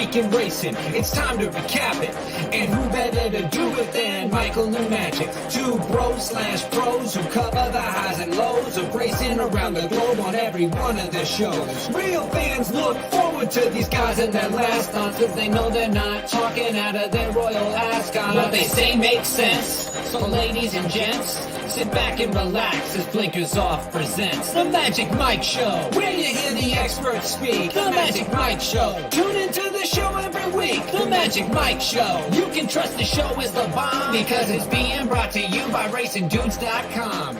week in racing. It's time to recap it. And who better to do it than Michael and Magic? Two bros/pros who cover the highs and lows of racing around the globe on every one of their shows. Real fans look forward to these guys and their last stunts, cause they know they're not talking out of their royal ascot. What they say makes sense. So ladies and gents, sit back and relax as Blinkers Off presents The Magic Mike Show, where you hear the experts speak. The Magic Mike Show. Tune into the show every week. The Magic Mike Show. You can trust the show is the bomb because it's being brought to you by RacingDudes.com.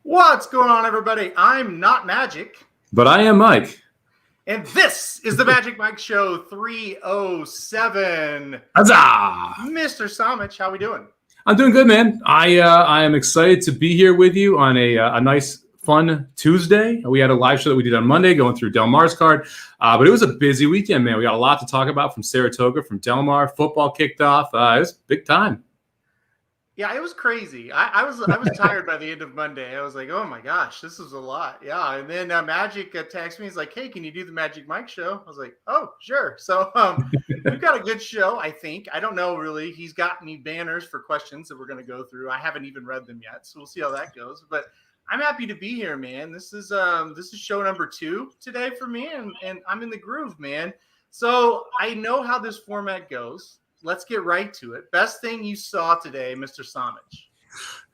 What's going on, everybody? I'm not Magic. But I am Mike. And this is the Magic Mike Show 307. Huzzah! Mr. Samich, how we doing? I'm doing good, man. I am excited to be here with you on a nice, fun Tuesday. We had a live show that we did on Monday going through Del Mar's card. But it was a busy weekend, man. We got a lot to talk about from Saratoga, from Del Mar. Football kicked off. It was big time. Yeah, it was crazy. I was tired by the end of Monday. I was like, oh my gosh, this is a lot. Yeah, and then Magic texted me. He's like, hey, can you do the Magic Mike Show? I was like, oh, sure. So we've got a good show, I think. I don't know, really. He's got me banners for questions that we're going to go through. I haven't even read them yet, so we'll see how that goes. But I'm happy to be here, man. This is show number 2 today for me, and I'm in the groove, man. So I know how this format goes. Let's get right to it. Best thing you saw today, Mr. Samich.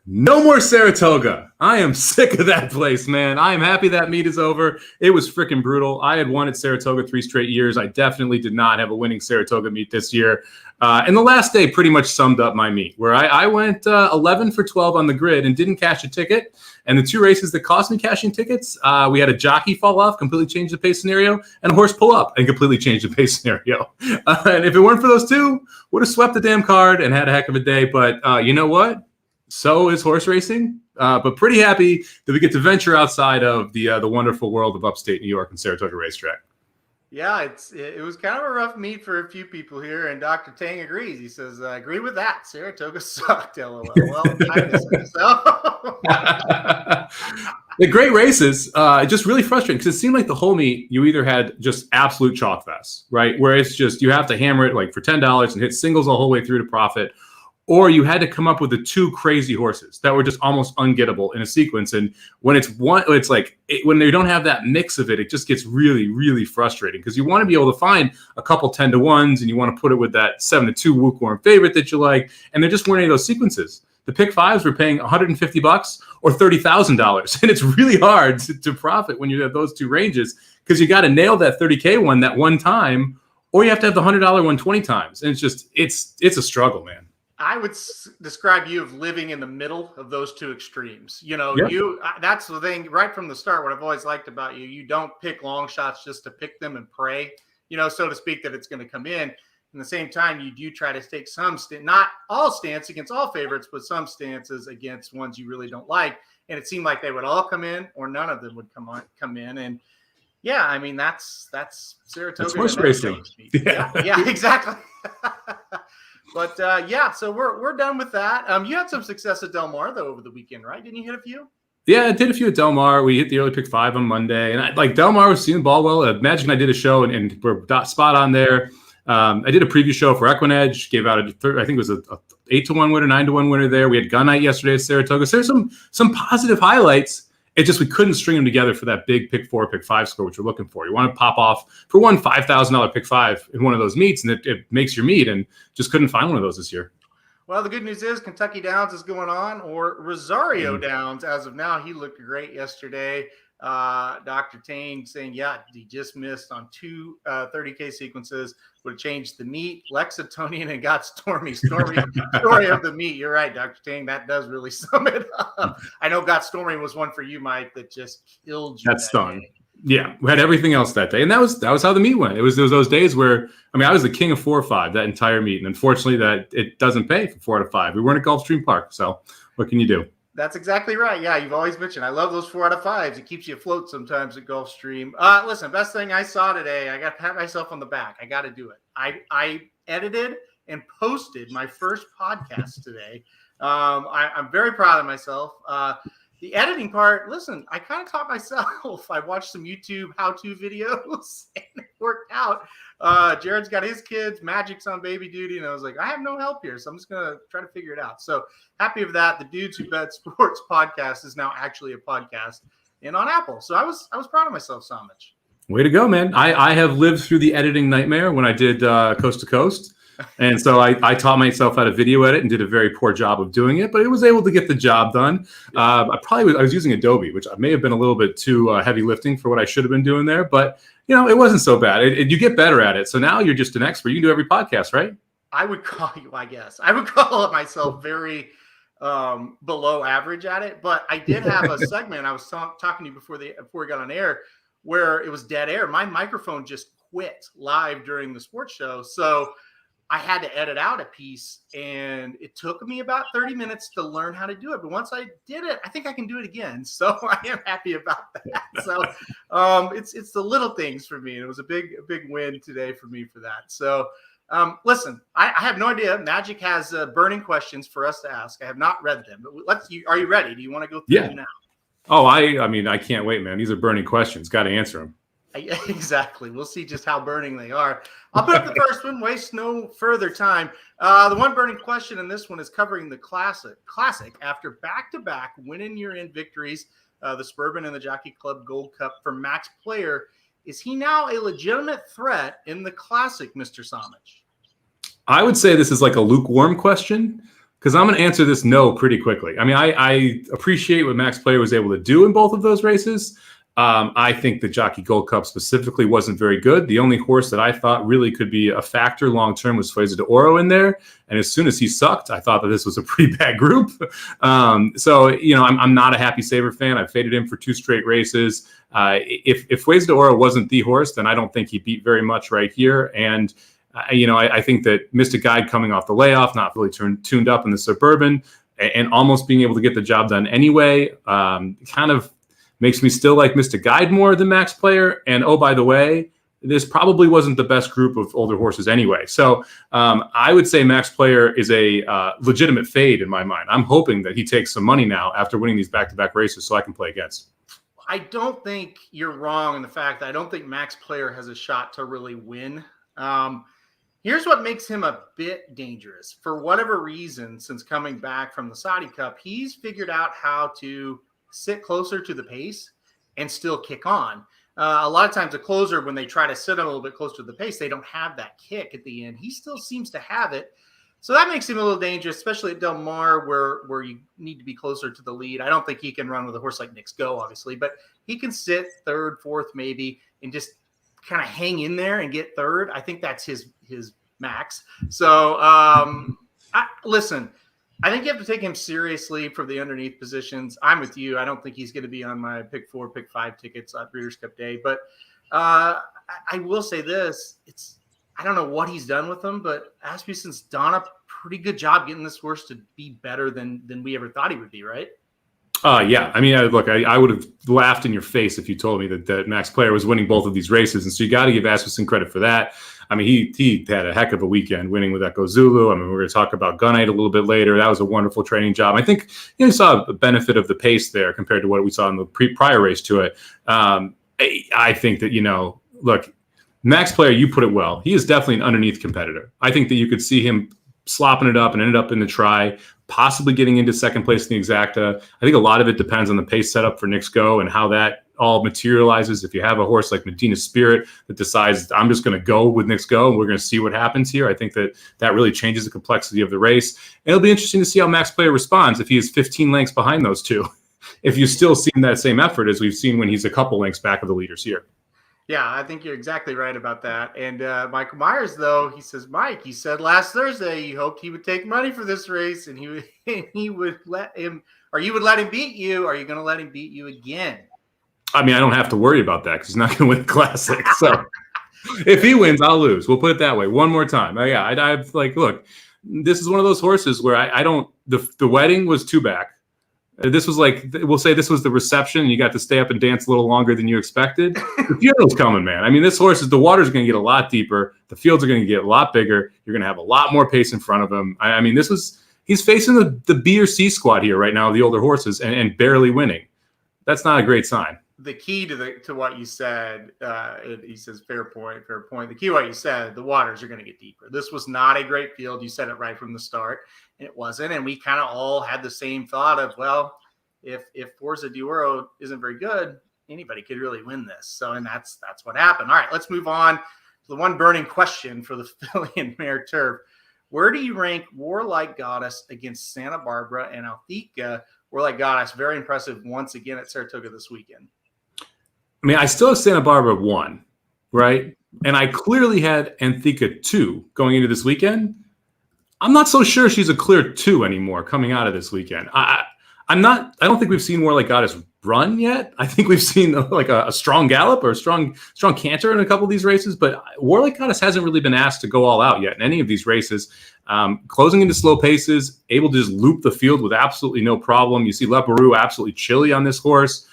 No more Saratoga. I am sick of that place, man. I am happy that meet is over. It was freaking brutal. I had won at Saratoga 3 straight years. I definitely did not have a winning Saratoga meet this year. And the last day pretty much summed up my meet, where I went 11 for 12 on the grid and didn't cash a ticket. And the 2 races that cost me cashing tickets, we had a jockey fall off, completely changed the pace scenario, and a horse pull up and completely changed the pace scenario. And if it weren't for those 2, would have swept the damn card and had a heck of a day. But you know what? So is horse racing. But pretty happy that we get to venture outside of the wonderful world of upstate New York and Saratoga Racetrack. Yeah, it was kind of a rough meet for a few people here, and Dr. Tang agrees. He says, I agree with that. Saratoga sucked, LOL. Well, kind of so. The great races, just really frustrating because it seemed like the whole meet, you either had just absolute chalk fest, right? Where it's just, you have to hammer it like for $10 and hit singles the whole way through to profit. Or you had to come up with the 2 crazy horses that were just almost ungettable in a sequence. And when it's one, it's like when they don't have that mix of it, it just gets really, really frustrating because you want to be able to find a couple 10-to-1s and you want to put it with that 7-2 Wukorn favorite that you like. And there just weren't any of those sequences. The pick 5s were paying $150 or $30,000. And it's really hard to profit when you have those 2 ranges because you got to nail that 30K one that one time, or you have to have the $100 one 20 times. And it's just, it's a struggle, man. I would describe you of living in the middle of those 2 extremes. You know, Yep. That's the thing right from the start. What I've always liked about you, you don't pick long shots just to pick them and pray, you know, so to speak, that it's going to come in. At the same time, you do try to take some not all stance against all favorites, but some stances against ones you really don't like. And it seemed like they would all come in, or none of them would come in. And yeah, I mean that's Saratoga. That's horse racing. Yeah, exactly. But yeah, so we're done with that. You had some success at Del Mar though over the weekend, right? Didn't you hit a few? Yeah, I did a few at Del Mar. We hit the early pick 5 on Monday, and Del Mar was seeing the ball well. Magic and I did a show, and we're spot on there. I did a preview show for Equinedge. Gave out I think it was a 8-to-1 winner, 9-to-1 winner there. We had Gunite yesterday at Saratoga. So there's some positive highlights. It just, we couldn't string them together for that big pick 4, pick 5 score, which we're looking for. You want to pop off for one $5,000 pick 5 in one of those meets, and it makes your meet, and just couldn't find one of those this year. Well, the good news is Kentucky Downs is going on, or Rosario Downs as of now. He looked great yesterday. Dr. Tane saying, yeah, he just missed on 2 30K sequences. Would have changed the meet. Lexingtonian and got Stormy. Story of the meet. You're right, Dr. Tane. That does really sum it up. I know Got Stormy was one for you, Mike, that just killed you. That stung. Yeah, we had everything else that day, and that was how the meet went. It was those days where, I mean, I was the king of 4 or 5 that entire meet, and unfortunately, that it doesn't pay for 4 out of 5. We weren't at Gulfstream Park, so what can you do? That's exactly right. Yeah, you've always mentioned I love those 4 out of 5s. It keeps you afloat sometimes at Gulfstream. Listen, best thing I saw today, I got to pat myself on the back. I got to do it. I edited and posted my first podcast today. I'm very proud of myself. The editing part, listen, I kind of taught myself. I watched some YouTube how-to videos and it worked out. Jared's got his kids, Magic's on baby duty, and I was like, I have no help here, so I'm just gonna try to figure it out. So happy with that. The Dudes Who Bet Sports podcast is now actually a podcast and on Apple. So I was proud of myself so much. Way to go, man. I have lived through the editing nightmare when I did Coast to Coast. And so I taught myself how to video edit and did a very poor job of doing it, but it was able to get the job done. I was using Adobe, which may have been a little bit too heavy lifting for what I should have been doing there, but it wasn't so bad. You get better at it. So now you're just an expert. You can do every podcast, right? I would call myself very below average at it, but I did have a segment I was talking to you before we got on air where it was dead air. My microphone just quit live during the sports show. So I had to edit out a piece, and it took me about 30 minutes to learn how to do it. But once I did it, I think I can do it again. So I am happy about that. So it's the little things for me. And it was a big win today for me for that. So listen, I have no idea. Magic has burning questions for us to ask. I have not read them, but are you ready? Do you want to go through them now? Oh, I can't wait, man. These are burning questions. Got to answer them. Exactly. We'll see just how burning they are. I'll put up the first one. Waste no further time. The one burning question in this one is covering the classic after back-to-back win-in-year-end victories, the Suburban and the Jockey Club Gold Cup for Max Player. Is he now a legitimate threat in the classic, Mr. Samich? I would say this is like a lukewarm question because I'm going to answer this no pretty quickly. I mean, I appreciate what Max Player was able to do in both of those races. I think the Jockey Gold Cup specifically wasn't very good. The only horse that I thought really could be a factor long-term was Fueza de Oro in there. And as soon as he sucked, I thought that this was a pretty bad group. So I'm not a Happy Saver fan. I've faded him for 2 straight races. If Fueza de Oro wasn't the horse, then I don't think he beat very much right here. And, I think that Mystic Guide coming off the layoff, not really tuned up in the Suburban and almost being able to get the job done anyway, kind of makes me still like Mystic Guide more than Max Player. And oh, by the way, this probably wasn't the best group of older horses anyway. So I would say Max Player is a legitimate fade in my mind. I'm hoping that he takes some money now after winning these back-to-back races so I can play against. I don't think you're wrong in the fact that I don't think Max Player has a shot to really win. Here's what makes him a bit dangerous. For whatever reason, since coming back from the Saudi Cup, he's figured out how to sit closer to the pace and still kick on. A lot of times a closer, when they try to sit a little bit closer to the pace, they don't have that kick at the end. He still seems to have it. So that makes him a little dangerous, especially at Del Mar where you need to be closer to the lead. I don't think he can run with a horse like Nick's Go, obviously, but he can sit third, fourth maybe and just kind of hang in there and get third. I think that's his max. So listen, I think you have to take him seriously for the underneath positions. I'm with you. I don't think he's going to be on my pick 4, pick 5 tickets on Breeders' Cup Day. But I will say this. I don't know what he's done with them, but Asmussen's done a pretty good job getting this horse to be better than we ever thought he would be, right? Yeah. I mean, look, I would have laughed in your face if you told me that Max Player was winning both of these races. And so you got to give Asmussen credit for that. I mean, he had a heck of a weekend winning with Echo Zulu. I mean, we're going to talk about Gunite a little bit later. That was a wonderful training job. I think you saw a benefit of the pace there compared to what we saw in the prior race to it. I think that, look, Max Player, you put it well. He is definitely an underneath competitor. I think that you could see him slopping it up and ended up in the try, possibly getting into second place in the exacta. I think a lot of it depends on the pace setup for Nick's Go and how that all materializes. If you have a horse like Medina Spirit that decides I'm just going to go with Nick's Go and we're going to see what happens here, I think that really changes the complexity of the race. And it'll be interesting to see how Max Player responds if he is 15 lengths behind those two. If you still see that same effort as we've seen when he's a couple lengths back of the leaders here. Yeah, I think you're exactly right about that. And Michael Myers, though, he says, Mike, he said last Thursday he hoped he would take money for this race and he would let him, or you would let him beat you. Are you going to let him beat you again? I mean, I don't have to worry about that because he's not going to win the Classic. So if he wins, I'll lose. We'll put it that way. One more time. I've like, look, this is one of those horses where I don't, the wedding was 2 back. This was like, we'll say this was the reception. And you got to stay up and dance a little longer than you expected. The funeral's coming, man. I mean, this horse the water's going to get a lot deeper. The fields are going to get a lot bigger. You're going to have a lot more pace in front of him. I mean, this was he's facing the B or C squad here right now of the older horses and barely winning. That's not a great sign. The key to what you said, he says, fair point. The key to what you said, the waters are going to get deeper. This was not a great field. You said it right from the start, and it wasn't. And we kind of all had the same thought of, well, if Forza di Oro isn't very good, anybody could really win this. So, and that's what happened. All right, let's move on to the one burning question for the filly and mare turf. Where do you rank Warlike Goddess against Santa Barbara and Althea? Warlike Goddess, very impressive once again at Saratoga this weekend. I mean, I still have Santa Barbara 1, right? And I clearly had Anthea 2 going into this weekend. I'm not so sure she's a clear 2 anymore coming out of this weekend. I don't think we've seen Warlike Goddess run yet. I think we've seen like a strong gallop or a strong canter in a couple of these races, but Warlike Goddess hasn't really been asked to go all out yet in any of these races. Closing into slow paces, able to just loop the field with absolutely no problem. You see Leparoux absolutely chilly on this horse.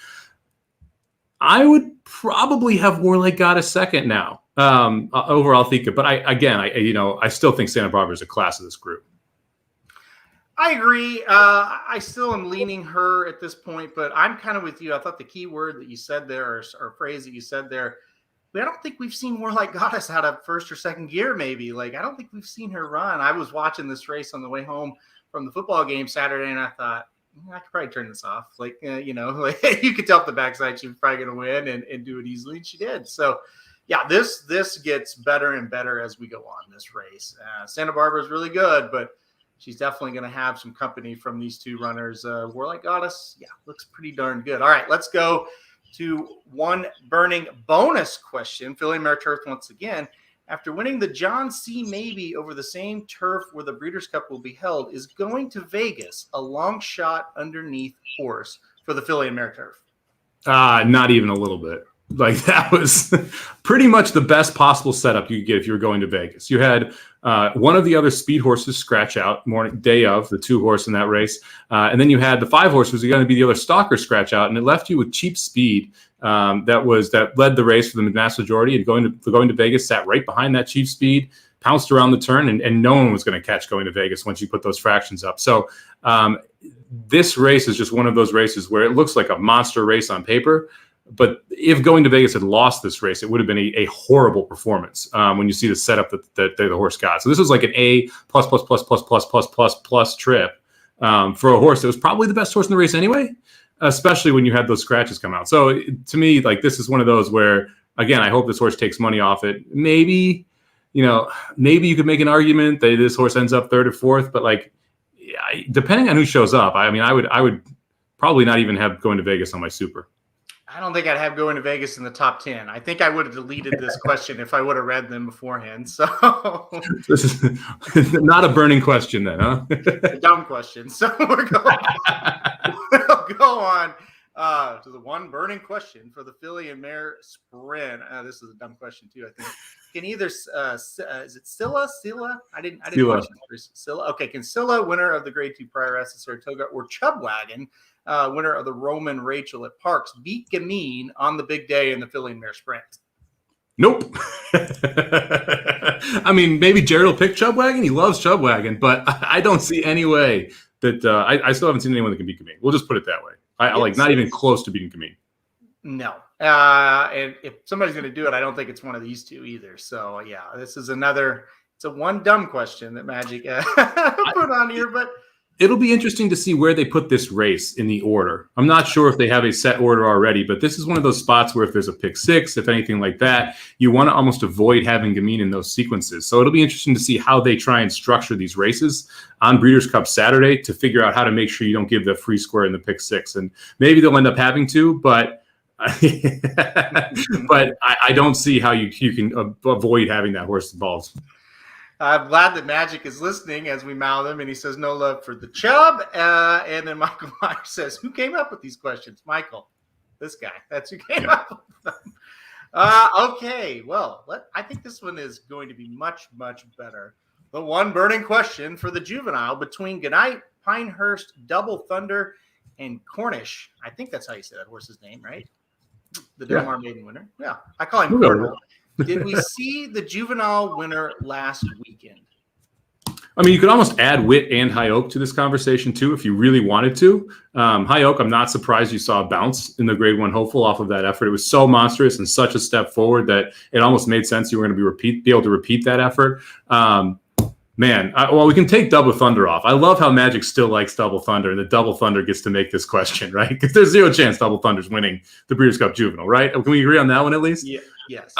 I would probably have Warlike Goddess second now over Althea, but I still think Santa Barbara is a class of this group. I agree. I still am leaning her at this point, but I'm kind of with you. I thought the key word that you said there, or phrase that you said there, I don't think we've seen Warlike Goddess out of first or second gear, maybe. Like, I don't think we've seen her run. I was watching this race on the way home from the football game Saturday, and I thought, I could probably turn this off. Like, you could tell up the backside she was probably going to win and do it easily, and she did. So, yeah, this gets better and better as we go on this race. Santa Barbara is really good, but she's definitely going to have some company from these two runners. Warlike Goddess, yeah, looks pretty darn good. All right, let's go to one burning bonus question. Filly Mare Turf once again. After winning the John C. Maybe over the same turf where the Breeders' Cup will be held, is going to Vegas a long shot underneath horse for the Filly and Mare Turf? Not even a little bit. Like, that was pretty much the best possible setup you could get if you were going to Vegas. You had one of the other speed horses scratch out day of, the 2 horse in that race. And then you had the 5 horse was going to be the other stalker scratch out. And it left you with cheap speed that led the race for the vast majority. And going to Vegas sat right behind that cheap speed, pounced around the turn, and no one was going to catch going to Vegas once you put those fractions up. So this race is just one of those races where it looks like a monster race on paper. But if going to Vegas had lost this race, it would have been a horrible performance when you see the setup that the horse got. So this was like an A plus trip for a horse that was probably the best horse in the race anyway, especially when you had those scratches come out. So to me, like, this is one of those where, again, I hope this horse takes money off it. Maybe you could make an argument that this horse ends up 3rd or 4th, but like, depending on who shows up, I mean, I would probably not even have going to Vegas on my super. I don't think I'd have going to Vegas in the top 10. I think I would have deleted this question if I would have read them beforehand. So this is not a burning question then, huh? A dumb question. So we'll go on to the one burning question for the Filly and Mare Sprint. This is a dumb question too, I think. Can either is it Scylla? I didn't watch it. Scylla. Okay, can Scylla, winner of the Grade 2 Prioress at Saratoga, or Chubwagon, winner of the Roman Rachel at Parks, beat Gamine on the big day in the Filly and Mare Sprint? Nope. I mean, maybe Jared will pick Chubwagon. He loves Chubwagon, but I don't see any way that I still haven't seen anyone that can beat Gamine. We'll just put it that way. I like not even close to beating Gamine. No. And if somebody's going to do it, I don't think it's one of these two either. So, yeah, this is it's a one dumb question that Magic put on here, but it'll be interesting to see where they put this race in the order. I'm not sure if they have a set order already, but this is one of those spots where if there's a pick 6, if anything like that, you want to almost avoid having Gamine in those sequences. So it'll be interesting to see how they try and structure these races on Breeders' Cup Saturday to figure out how to make sure you don't give the free square in the pick 6. And maybe they'll end up having to, but but I don't see how you can avoid having that horse involved. I'm glad that Magic is listening as we mouth him, and he says no love for the Chub. And then Michael Myers says, who came up with these questions? Michael, this guy. That's who came up with them. Okay, well, I think this one is going to be much, much better. The one burning question for the Juvenile between Gunite, Pinehurst, Double Thunder, and Corniche. I think that's how you say that horse's name, right? The Del Mar maiden winner. Yeah, I call him Corniche. Did we see the Juvenile winner last weekend? I mean, you could almost add Wit and High Oak to this conversation too, if you really wanted to. High Oak, I'm not surprised you saw a bounce in the Grade 1 hopeful off of that effort. It was so monstrous and such a step forward that it almost made sense you were going to be able to repeat that effort. Well, we can take Double Thunder off. I love how Magic still likes Double Thunder, and the Double Thunder gets to make this question, right? Because there's zero chance Double Thunder's winning the Breeders' Cup Juvenile, right? Can we agree on that one at least? Yeah. Yes.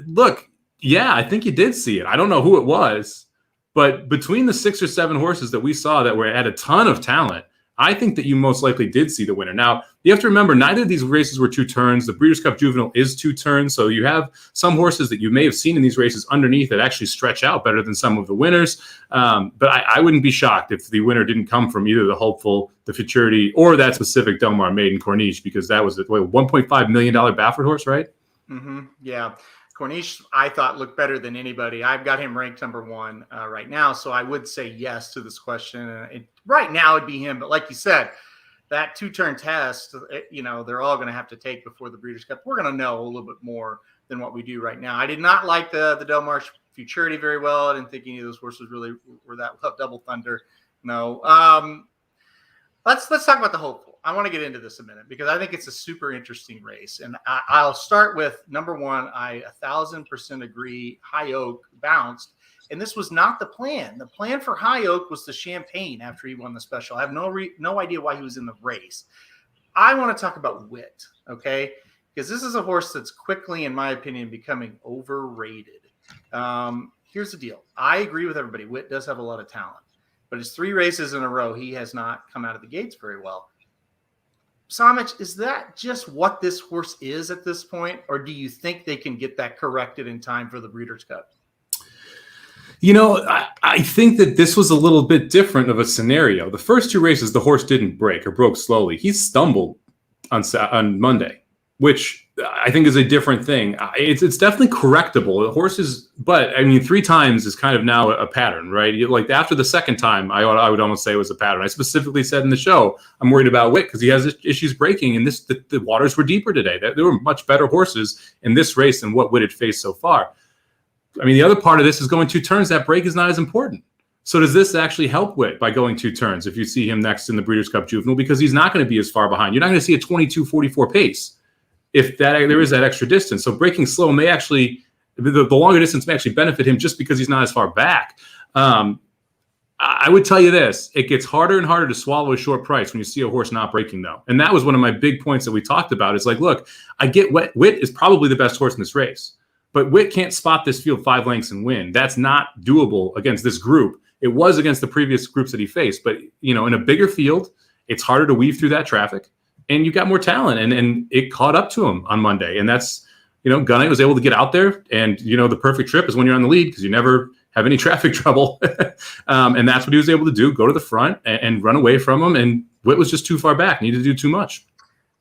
Look, yeah, I think you did see it. I don't know who it was, but between the 6 or 7 horses that we saw that were at a ton of talent, I think that you most likely did see the winner. Now, you have to remember, neither of these races were 2 turns. The Breeders' Cup Juvenile is 2 turns, so you have some horses that you may have seen in these races underneath that actually stretch out better than some of the winners. But I wouldn't be shocked if the winner didn't come from either the Hopeful, the Futurity, or that specific Del Mar Maiden Corniche, because that was a $1.5 million Baffert horse, right? Mm-hmm. Yeah. Corniche, I thought, looked better than anybody. I've got him ranked number 1 right now, so I would say yes to this question. Right now, it'd be him. But like you said, that 2-turn test, they're all going to have to take before the Breeders' Cup. We're going to know a little bit more than what we do right now. I did not like the Del Mar Futurity very well. I didn't think any of those horses really were that well. Double Thunder, no. Let's talk about the Hopeful. I want to get into this a minute because I think it's a super interesting race. And I'll start with number 1. I 1,000% agree. High Oak bounced. And this was not the plan. The plan for High Oak was the Champagne after he won the special. I have no idea why he was in the race. I want to talk about Wit, okay? Because this is a horse that's quickly, in my opinion, becoming overrated. Here's the deal. I agree with everybody. Wit does have a lot of talent. But it's 3 races in a row. He has not come out of the gates very well. Samich, is that just what this horse is at this point? Or do you think they can get that corrected in time for the Breeders' Cup? I think that this was a little bit different of a scenario. The first 2 races, the horse didn't break or broke slowly. He stumbled on Monday, which I think is a different thing. It's definitely correctable. The horses, but I mean, 3 times is kind of now a pattern, right? Like after the second time, I would almost say it was a pattern. I specifically said in the show, I'm worried about Wit because he has issues breaking, and the waters were deeper today. There were much better horses in this race than what Wit had faced so far. I mean, the other part of this is going 2 turns. That break is not as important. So does this actually help Wit by going 2 turns if you see him next in the Breeders' Cup Juvenile? Because he's not going to be as far behind. You're not going to see a 22:44 pace if there is that extra distance. So breaking slow may actually, the longer distance may actually benefit him just because he's not as far back. I would tell you this. It gets harder and harder to swallow a short price when you see a horse not breaking, though. And that was one of my big points that we talked about. It's like, look, I get Wit is probably the best horse in this race. But Wit can't spot this field 5 lengths and win. That's not doable against this group. It was against the previous groups that he faced. But, in a bigger field, it's harder to weave through that traffic. And you got more talent. And it caught up to him on Monday. And that's, Gunite was able to get out there. And, the perfect trip is when you're on the lead because you never have any traffic trouble. And that's what he was able to do, go to the front and run away from him. And Wit was just too far back, needed to do too much.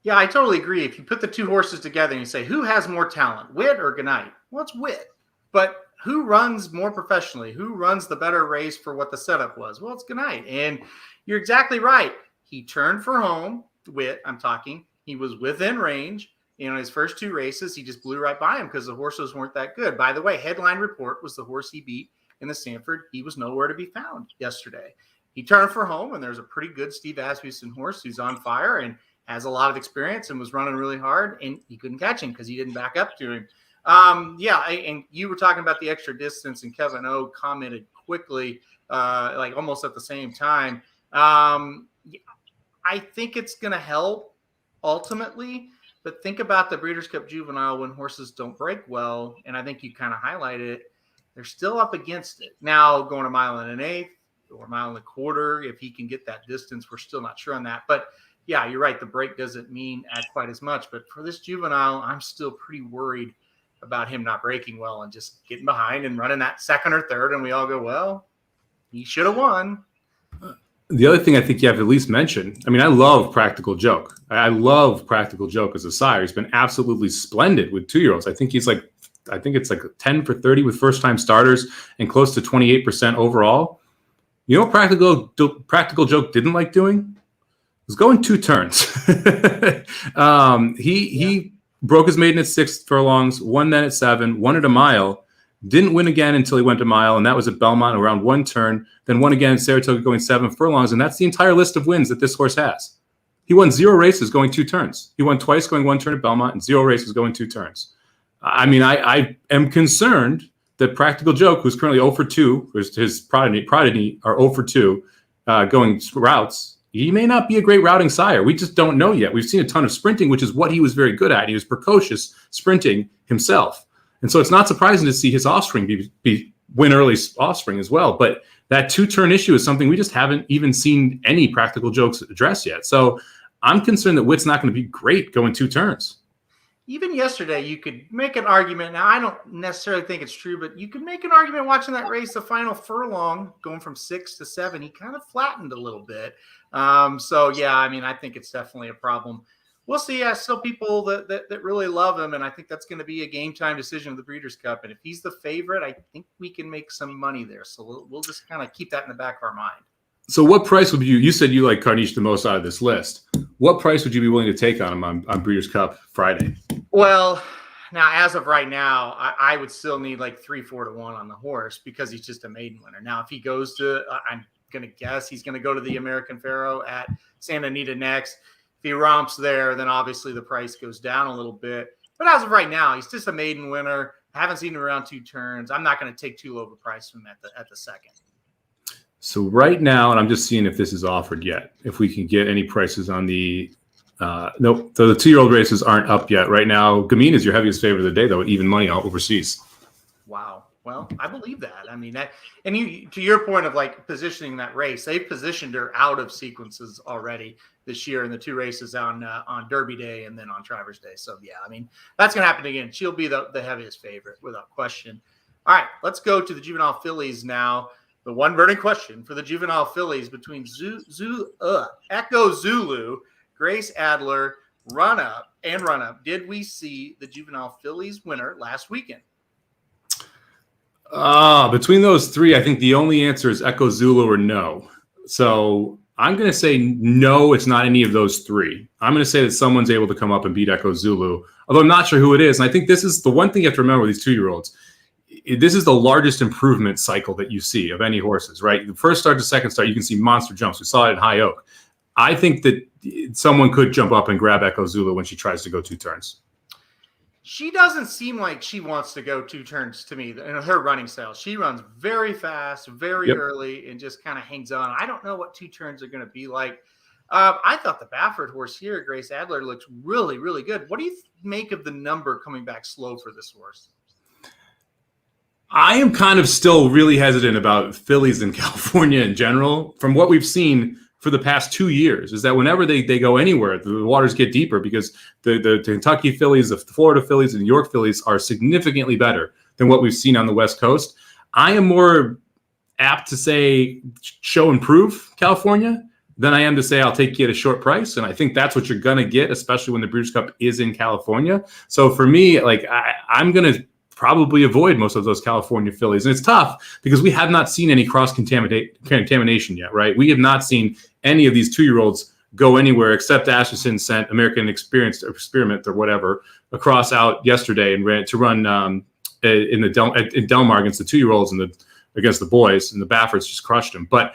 Yeah, I totally agree. If you put the 2 horses together and you say, who has more talent, Wit or Gunite? Well, it's Wit. But who runs more professionally? Who runs the better race for what the setup was? Well, it's Gunite. And you're exactly right. He turned for home, Wit, I'm talking. He was within range. His first 2 races, he just blew right by him because the horses weren't that good. By the way, headline report was the horse he beat in the Sanford. He was nowhere to be found yesterday. He turned for home, and there's a pretty good Steve Asmussen horse who's on fire and has a lot of experience and was running really hard, and he couldn't catch him because he didn't back up to him. And you were talking about the extra distance, and Kevin O commented quickly, like almost at the same time. I think it's going to help ultimately, but think about the Breeders' Cup Juvenile when horses don't break well, and I think you kind of highlighted it. They're still up against it. Now going a 1 1/8 or 1 1/4, if he can get that distance, we're still not sure on that. But yeah, you're right. The break doesn't mean quite as much. But for this Juvenile, I'm still pretty worried about him not breaking well and just getting behind and running that second or third. And we all go, well, he should have won. The other thing I think you have to at least mention, I mean, I love Practical Joke. I love Practical Joke as a sire. He's been absolutely splendid with 2-year-olds. I think it's like 10 for 30 with first-time starters and close to 28% overall. You know what Practical Joke didn't like doing? Was going 2 turns. He broke his maiden at 6 furlongs, won then at 7, won at a mile. Didn't win again until he went a mile, and that was at Belmont around one turn. Then won again at Saratoga going 7 furlongs, and that's the entire list of wins that this horse has. He won 0 races going 2 turns. He won twice going 1 turn at Belmont and 0 races going 2 turns. I mean, I am concerned that Practical Joke, who's currently 0 for 2, his prodigy are 0 for 2 going routes. He may not be a great routing sire. We just don't know yet. We've seen a ton of sprinting, which is what he was very good at. He was precocious sprinting himself. And so it's not surprising to see his offspring be win early offspring as well. But that 2-turn issue is something we just haven't even seen any Practical Jokes address yet. So I'm concerned that Witt's not going to be great going 2 turns. Even yesterday, you could make an argument. Now, I don't necessarily think it's true, but you could make an argument watching that race, the final furlong, going from 6 to 7. He kind of flattened a little bit. So, yeah, I mean, I think it's definitely a problem. We'll see. I still people that really love him, and I think that's going to be a game-time decision of the Breeders' Cup. And if he's the favorite, I think we can make some money there. So we'll just kind of keep that in the back of our mind. So what price would you said you like Corniche the most out of this list. What price would you be willing to take on him on Breeders' Cup Friday? Well, now, as of right now, I would still need like 3-4 to 1 on the horse because he's just a maiden winner. Now, if he goes to, I'm going to guess he's going to go to the American Pharoah at Santa Anita next. If he romps there, then obviously the price goes down a little bit. But as of right now, he's just a maiden winner. I haven't seen him around 2 turns. I'm not going to take too low of a price from him at the second. So right now, and I'm just seeing if this is offered yet, if we can get any prices on the nope, the 2-year-old races aren't up yet. Right now, Gamine is your heaviest favorite of the day, though, even money overseas. Wow. Well, I believe that. I mean, and you, to your point of like positioning that race, they've positioned her out of sequences already this year in the 2 races on Derby Day and then on Travers Day. So yeah, I mean, that's going to happen again. She'll be the heaviest favorite without question. All right, let's go to the Juvenile fillies now. The one burning question for the Juvenile fillies between Echo Zulu, Grace Adler, run up. Did we see the Juvenile fillies winner last weekend? Between those 3, I think the only answer is Echo Zulu or no. So I'm going to say no, it's not any of those 3. I'm going to say that someone's able to come up and beat Echo Zulu, although I'm not sure who it is. And I think this is the one thing you have to remember with these 2-year-olds. This is the largest improvement cycle that you see of any horses, right? The first start to second start, you can see monster jumps. We saw it in High Oak. I think that someone could jump up and grab Echo Zulu when she tries to go 2 turns. She doesn't seem like she wants to go 2 turns to me in her running style. She runs very fast, very early, and just kind of hangs on. I don't know what 2 turns are going to be like. I thought the Baffert horse here, Grace Adler, looks really, really good. What do you make of the number coming back slow for this horse? I am kind of still really hesitant about fillies in California in general. From what we've seen for the past 2 years, is that whenever they go anywhere, the waters get deeper because the Kentucky fillies, the Florida fillies, and the New York fillies are significantly better than what we've seen on the West Coast. I am more apt to say show and prove California than I am to say I'll take you at a short price. And I think that's what you're going to get, especially when the Breeders' Cup is in California. So for me, like I'm going to probably avoid most of those California fillies. And it's tough because we have not seen any cross-contamination yet, right? We have not seen any of these 2-year-olds go anywhere except Asherson sent American Experiment or whatever across out yesterday and ran to run in Del Mar against the 2-year-olds and against the boys, and the Bafferts just crushed them. But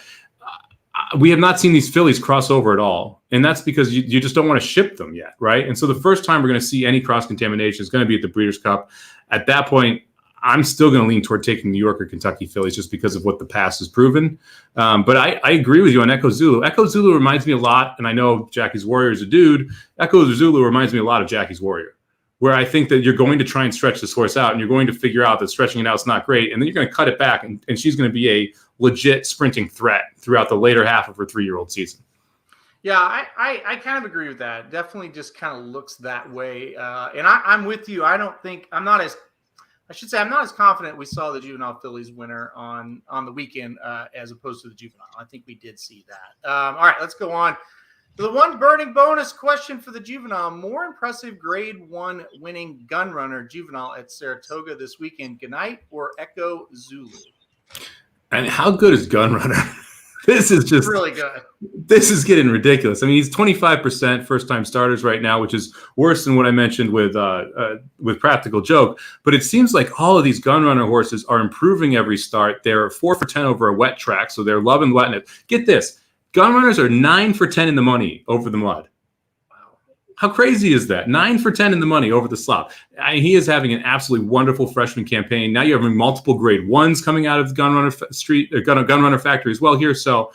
we have not seen these fillies cross over at all. And that's because you just don't want to ship them yet, right? And so the first time we're going to see any cross-contamination is going to be at the Breeders' Cup. At that point, I'm still going to lean toward taking New York or Kentucky fillies just because of what the past has proven. But I agree with you on Echo Zulu. Echo Zulu reminds me a lot, and I know Jackie's Warrior is a dude. Echo Zulu reminds me a lot of Jackie's Warrior, where I think that you're going to try and stretch this horse out, and you're going to figure out that stretching it out is not great, and then you're going to cut it back, and she's going to be a legit sprinting threat throughout the later half of her 3-year-old season. Yeah, I kind of agree with that. Definitely just kind of looks that way. And I'm with you. I'm not as confident we saw the Juvenile fillies winner on the weekend as opposed to the Juvenile. I think we did see that. All right, let's go on. The one burning bonus question for the Juvenile: more impressive Grade 1 winning gun runner Juvenile at Saratoga this weekend, Gunite or Echo Zulu? And how good is Gun Runner? This is just really good. This is getting ridiculous. I mean, he's 25% first-time starters right now, which is worse than what I mentioned with Practical Joke. But it seems like all of these gun runner horses are improving every start. They're 4 for 10 over a wet track, so they're loving wetness. Get this. Gun runners are 9 for 10 in the money over the mud. Wow. How crazy is that? 9 for 10 in the money over the slop. He is having an absolutely wonderful freshman campaign. Now you're having multiple grade 1s coming out of the Gun Runner Factory as well here. So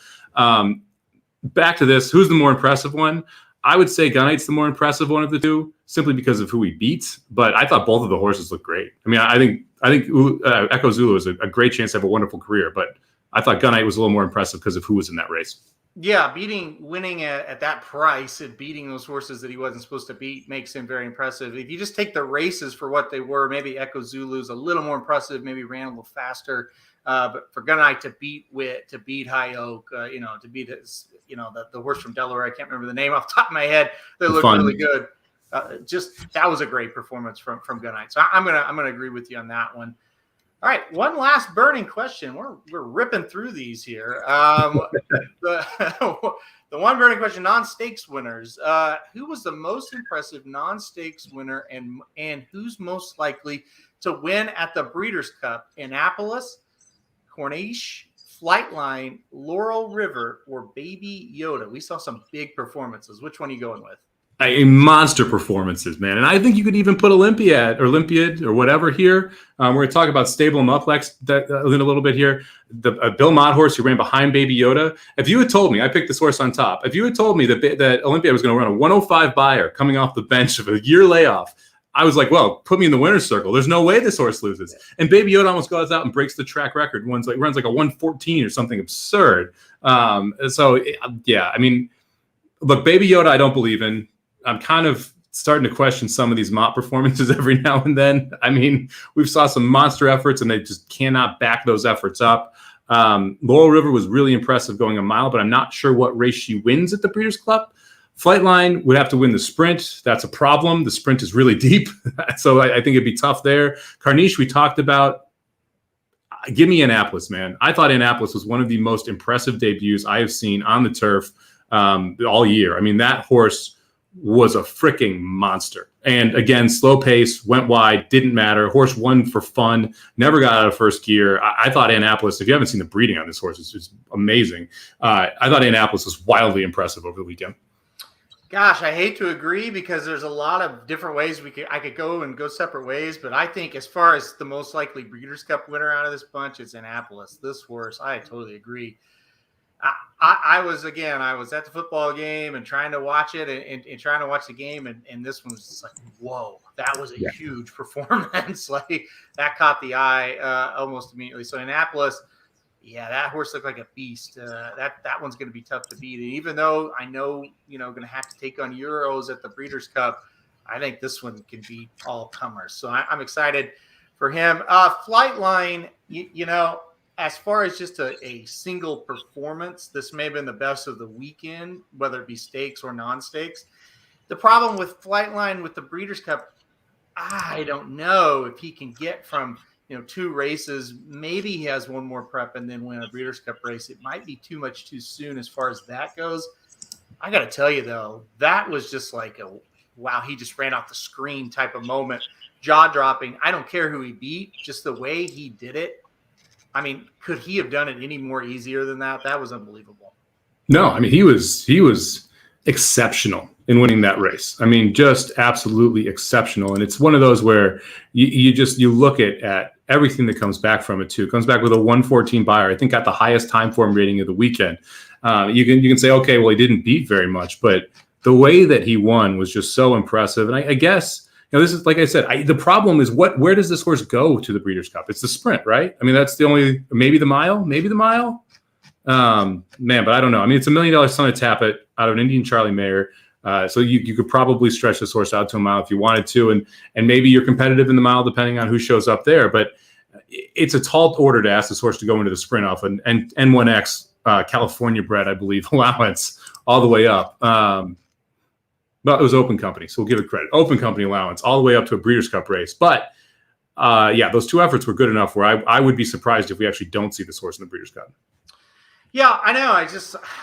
back to this, who's the more impressive one? I would say Gunite's the more impressive one of the two, simply because of who he beats. But I thought both of the horses looked great. I mean, I think Echo Zulu is a great chance to have a wonderful career, but I thought Gunite was a little more impressive because of who was in that race. Yeah, winning at that price and beating those horses that he wasn't supposed to beat makes him very impressive. If you just take the races for what they were, maybe Echo Zulu's a little more impressive, maybe ran a little faster. But for Gunite to beat Wit, to beat High Oak, to beat his, the horse from Delaware, I can't remember the name off the top of my head. They looked really good. That was a great performance from Gunite. So I'm gonna agree with you on that one. All right, one last burning question. We're ripping through these here. The one burning question: non-stakes winners. Who was the most impressive non-stakes winner, and who's most likely to win at the Breeders' Cup? Annapolis, Corniche, Flightline, Laurel River, or Baby Yoda? We saw some big performances. Which one are you going with? Monster performances, man. And I think you could even put Olympiad or whatever here. We're going to talk about Stable and Mufflex in a little bit here. The Bill Mott horse who ran behind Baby Yoda. If you had told me, I picked this horse on top. If you had told me that Olympiad was going to run a 105 buyer coming off the bench of a year layoff, I was like, well, put me in the winner's circle. There's no way this horse loses. And Baby Yoda almost goes out and breaks the track record. Runs like a 114 or something absurd. I mean, look, Baby Yoda I don't believe in. I'm kind of starting to question some of these Mott performances every now and then. I mean, we've saw some monster efforts, and they just cannot back those efforts up. Laurel River was really impressive going a mile, but I'm not sure what race she wins at the Breeders' Club. Flightline would have to win the sprint. That's a problem. The sprint is really deep, so I think it'd be tough there. Corniche, we talked about. Give me Annapolis, man. I thought Annapolis was one of the most impressive debuts I have seen on the turf all year. I mean, that horse was a freaking monster. And again, slow pace, went wide, didn't matter. Horse won for fun, never got out of first gear. I thought Annapolis, if you haven't seen the breeding on this horse, it's just amazing. I thought Annapolis was wildly impressive over the weekend. Gosh, I hate to agree because there's a lot of different ways I could go separate ways, but I think as far as the most likely Breeders' Cup winner out of this bunch, it's Annapolis. This horse, I totally agree. I was at the football game and trying to watch it and trying to watch the game, and this one was just like, whoa, that was a huge performance. Like that caught the eye almost immediately. So Annapolis, yeah, that horse looked like a beast. That one's going to be tough to beat. And even though I know, going to have to take on Euros at the Breeders' Cup, I think this one can beat all comers. So I'm excited for him. Flightline, as far as just a single performance, this may have been the best of the weekend, whether it be stakes or non-stakes. The problem with Flightline with the Breeders' Cup, I don't know if he can get from 2 races. Maybe he has one more prep and then win a Breeders' Cup race. It might be too much too soon as far as that goes. I got to tell you, though, that was just like wow, he just ran off the screen type of moment, jaw-dropping. I don't care who he beat, just the way he did it. I mean, could he have done it any more easier than that? That was unbelievable. No, I mean, he was exceptional in winning that race. I mean, just absolutely exceptional. And it's one of those where you look at everything that comes back from it too. It comes back with a 114 buyer. I think got the highest time form rating of the weekend. You can say, okay, well, he didn't beat very much, but the way that he won was just so impressive. And I guess, this is, like I said, the problem is where does this horse go to the Breeders' Cup? It's the sprint, right? I mean, that's the only, maybe the mile. Man, but I don't know. I mean, it's $1 million son of Tappet out of an Indian Charlie Mayer. So you could probably stretch this horse out to a mile if you wanted to. And maybe you're competitive in the mile depending on who shows up there. But it's a tall order to ask this horse to go into the sprint off an N1X California bred, I believe, allowance all the way up. But it was open company, so we'll give it credit. Open company allowance all the way up to a Breeders' Cup race. But those 2 efforts were good enough where I would be surprised if we actually don't see this horse in the Breeders' Cup. Yeah, I know.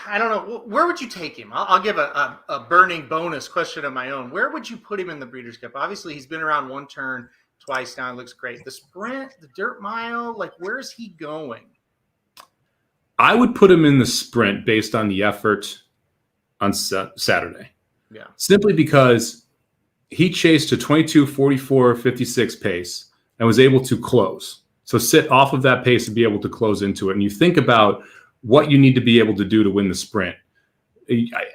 I don't know. Where would you take him? I'll give a burning bonus question of my own. Where would you put him in the Breeders' Cup? Obviously, he's been around one turn twice now. It looks great. The sprint, the dirt mile, like where's he going? I would put him in the sprint based on the effort on Saturday. Yeah. Simply because he chased a 22:44:56 pace and was able to close. So sit off of that pace and be able to close into it. And you think about what you need to be able to do to win the sprint.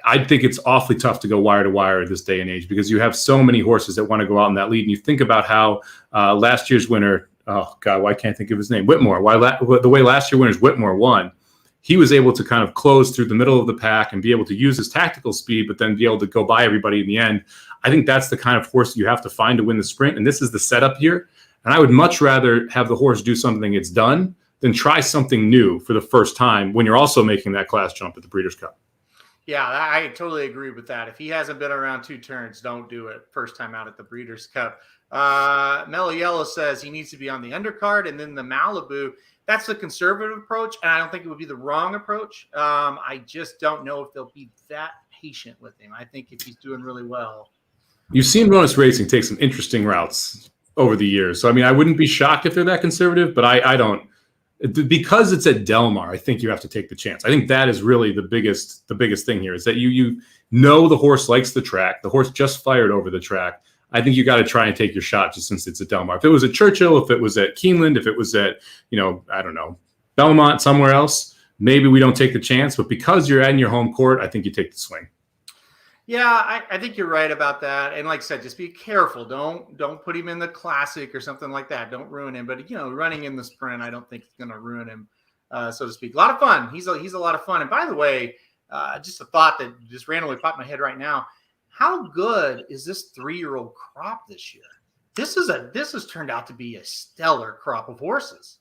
I think it's awfully tough to go wire to wire this day and age because you have so many horses that want to go out in that lead. And you think about how last year's winner, oh God, why can't I think of his name? Whitmore. The way last year winners Whitmore won, he was able to kind of close through the middle of the pack and be able to use his tactical speed, but then be able to go by everybody in the end. I think that's the kind of horse you have to find to win the sprint. And this is the setup here. And I would much rather have the horse do something it's done than try something new for the first time when you're also making that class jump at the Breeders' Cup. Yeah, I totally agree with that. If he hasn't been around 2 turns, don't do it first time out at the Breeders' Cup. Mellow Yellow says he needs to be on the undercard, and then the Malibu. That's the conservative approach, and I don't think it would be the wrong approach. I just don't know if they'll be that patient with him. I think if he's doing really well. You've seen Ronus Racing take some interesting routes over the years. So, I mean, I wouldn't be shocked if they're that conservative, but I don't. Because it's at Del Mar, I think you have to take the chance. I think that is really the biggest thing here is that you know the horse likes the track. The horse just fired over the track. I think you got to try and take your shot just since it's at Del Mar. If it was at Churchill, if it was at Keeneland, if it was at, I don't know, Belmont, somewhere else, maybe we don't take the chance. But because you're in your home court, I think you take the swing. Yeah, I think you're right about that. And like I said, just be careful. Don't put him in the classic or something like that. Don't ruin him. But, running in the sprint, I don't think it's going to ruin him, so to speak. A lot of fun. He's a lot of fun. And by the way, just a thought that just randomly popped in my head right now. How good is this 3-year-old crop this year? This has turned out to be a stellar crop of horses.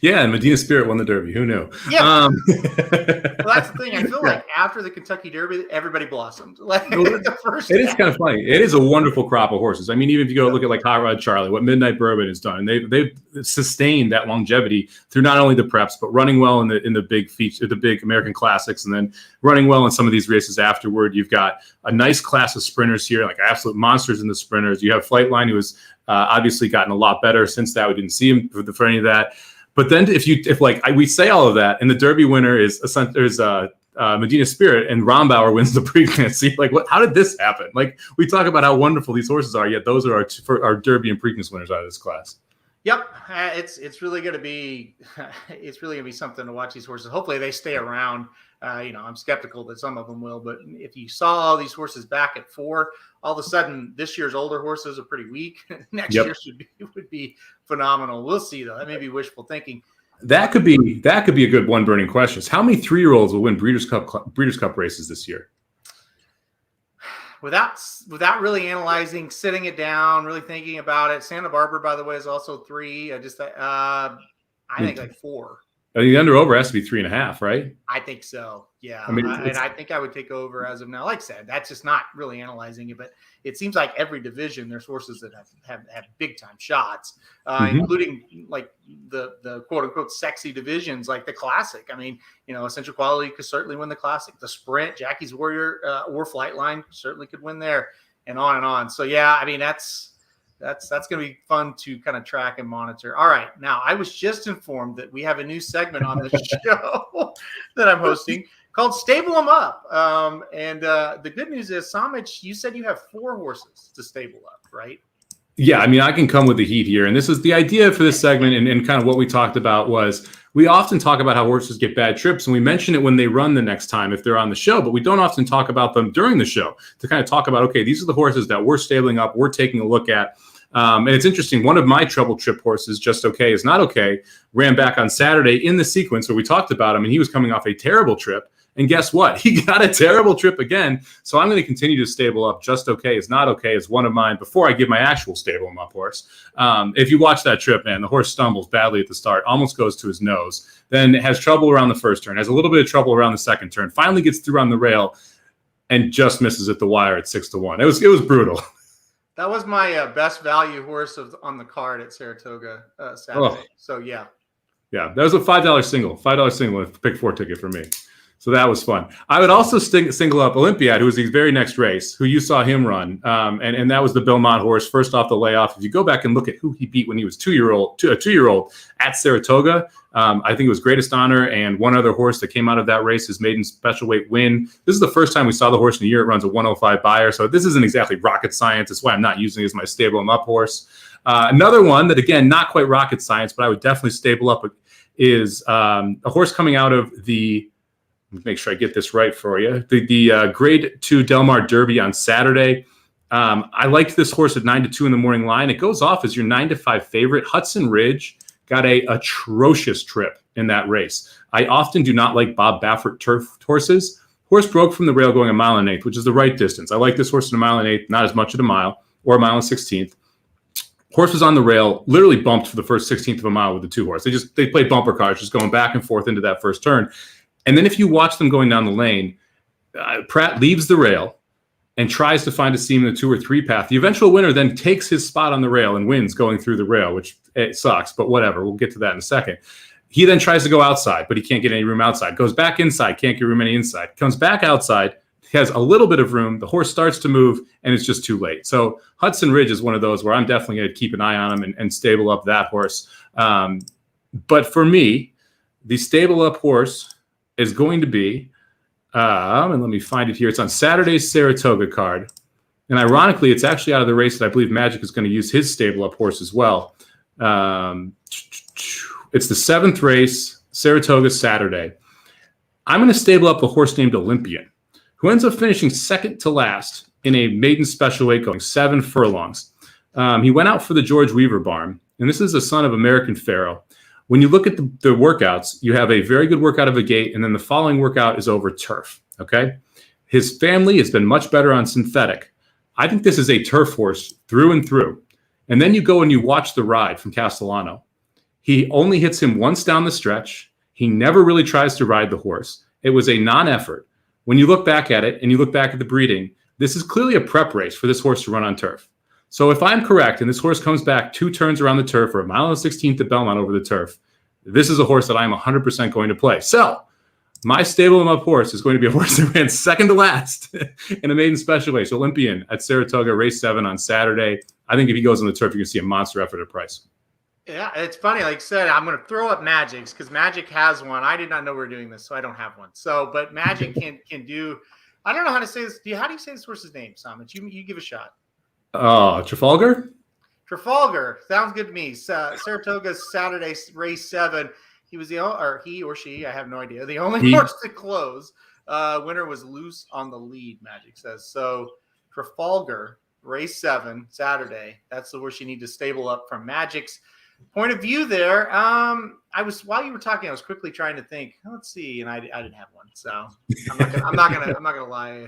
Yeah, and Medina Spirit won the Derby. Who knew? Yeah. Well, that's the thing. I feel like after the Kentucky Derby, everybody blossomed. Like the first. It is kind of funny. It is a wonderful crop of horses. I mean, even if you go look at like Hot Rod Charlie, what Midnight Bourbon has done, and they've sustained that longevity through not only the preps, but running well in the big feature, the big American Classics, and then running well in some of these races afterward. You've got a nice class of sprinters here, like absolute monsters in the sprinters. You have Flightline, who has obviously gotten a lot better since that. We didn't see him for any of that. But then we say all of that, and the Derby winner is Medina Spirit, and Rombauer wins the Preakness. See, like how did this happen? Like we talk about how wonderful these horses are, yet those are our Derby and Preakness winners out of this class. Yep, it's really going to be something to watch these horses. Hopefully they stay around. I'm skeptical that some of them will, but if you saw all these horses back at 4, all of a sudden this year's older horses are pretty weak. Next year would be phenomenal. We'll see though. That may be wishful thinking. That could be a good one burning question. How many 3-year-olds will win Breeders' Cup races this year? Without really analyzing, sitting it down, really thinking about it. Santa Barbara, by the way, is also 3. I think like 4. I mean, the under-over has to be 3.5, right? I think so. Yeah. I mean, and I think I would take over as of now. Like I said, that's just not really analyzing it, but it seems like every division there's horses that have big time shots, including like the quote unquote sexy divisions like the Classic. I mean, Essential Quality could certainly win the Classic. The Sprint, Jackie's Warrior or Flightline certainly could win there, and on and on. So yeah, I mean that's going to be fun to kind of track and monitor. All right. Now, I was just informed that we have a new segment on the show that I'm hosting called Stable 'em Up. And the good news is, Samich, you said you have 4 horses to stable up, right? Yeah, I mean, I can come with the heat here. And this is the idea for this segment, and kind of what we talked about was we often talk about how horses get bad trips, and we mention it when they run the next time if they're on the show, but we don't often talk about them during the show to kind of talk about, okay, these are the horses that we're stabling up, we're taking a look at. And it's interesting. One of my trouble trip horses, Just Okay Is Not Okay, ran back on Saturday in the sequence where we talked about him, and he was coming off a terrible trip. And guess what? He got a terrible trip again. So I'm going to continue to stable up. Just Okay Is Not Okay is one of mine before I give my actual stable him up horse. If you watch that trip, man, the horse stumbles badly at the start, almost goes to his nose, then has trouble around the first turn, has a little bit of trouble around the second turn, finally gets through on the rail, and just misses at the wire at 6-1. It was brutal. That was my best value horse on the card at Saratoga Saturday. Oh. So, yeah. Yeah, that was a $5 single. $5 single with pick 4 ticket for me. So that was fun. I would also single up Olympiad, who was the very next race, who you saw him run. And that was the Belmont horse, first off the layoff. If you go back and look at who he beat when he was a two-year-old at Saratoga, I think it was Greatest Honor and one other horse that came out of that race, his maiden special weight win. This is the first time we saw the horse in a year. It runs a 105 buyer. So this isn't exactly rocket science. That's why I'm not using it as my stable him up horse. Another one that, again, not quite rocket science, but I would definitely stable up is a horse coming out of the, make sure I get this right for you, the Grade 2 Del Mar Derby on Saturday. I liked this horse at 9-2 in the morning line. It goes off as your 9-5 favorite. Hudson Ridge got a atrocious trip in that race. I often do not like Bob Baffert turf horses. Horse broke from the rail going 1 1/8, which is the right distance. I like this horse in 1 1/8, not as much at a mile, or 1 16. Horse was on the rail, literally bumped for the first 16th of a mile with the two horse. They played bumper cars, just going back and forth into that first turn. And then if you watch them going down the lane, Pratt leaves the rail and tries to find a seam in the 2 or 3 path. The eventual winner then takes his spot on the rail and wins going through the rail, which it sucks, but whatever. We'll get to that in a second. He then tries to go outside, but he can't get any room outside. Goes back inside, can't get room any inside. Comes back outside, has a little bit of room. The horse starts to move, and it's just too late. So Hudson Ridge is one of those where I'm definitely going to keep an eye on him and stable up that horse. But for me, the stable up horse is going to be, and let me find it here. It's on Saturday's Saratoga card. And ironically, it's actually out of the race that I believe Magic is going to use his stable up horse as well. It's the 7th race, Saratoga Saturday. I'm going to stable up a horse named Olympian, who ends up finishing second to last in a maiden special weight going 7 furlongs. He went out for the George Weaver barn, and this is a son of American Pharaoh. When you look at the workouts, you have a very good workout of a gate, and then the following workout is over turf, okay? His family has been much better on synthetic. I think this is a turf horse through and through. And then you go and you watch the ride from Castellano. He only hits him once down the stretch. He never really tries to ride the horse. It was a non-effort. When you look back at it and you look back at the breeding, this is clearly a prep race for this horse to run on turf. So if I'm correct and this horse comes back 2 turns around the turf or 1 16 at Belmont over the turf, this is a horse that I'm 100% going to play. So my stable him up horse is going to be a horse that ran second to last in a maiden special race, Olympian at Saratoga, race 7 on Saturday. I think if he goes on the turf, you can see a monster effort at price. Yeah, it's funny. Like I said, I'm going to throw up Magic's because Magic has one. I did not know we were doing this, so I don't have one. So, but Magic can do. I don't know how to say this. How do you say this horse's name, Simon? You give a shot. Trafalgar? Trafalgar sounds good to me. Saratoga's Saturday race 7. He was he or she, I have no idea. The only horse to close. Winner was loose on the lead. Magic says so. Trafalgar race 7 Saturday. That's the horse you need to stable up from Magic's point of view there. While you were talking, I was quickly trying to think. Let's see, and I didn't have one, so I'm not gonna lie.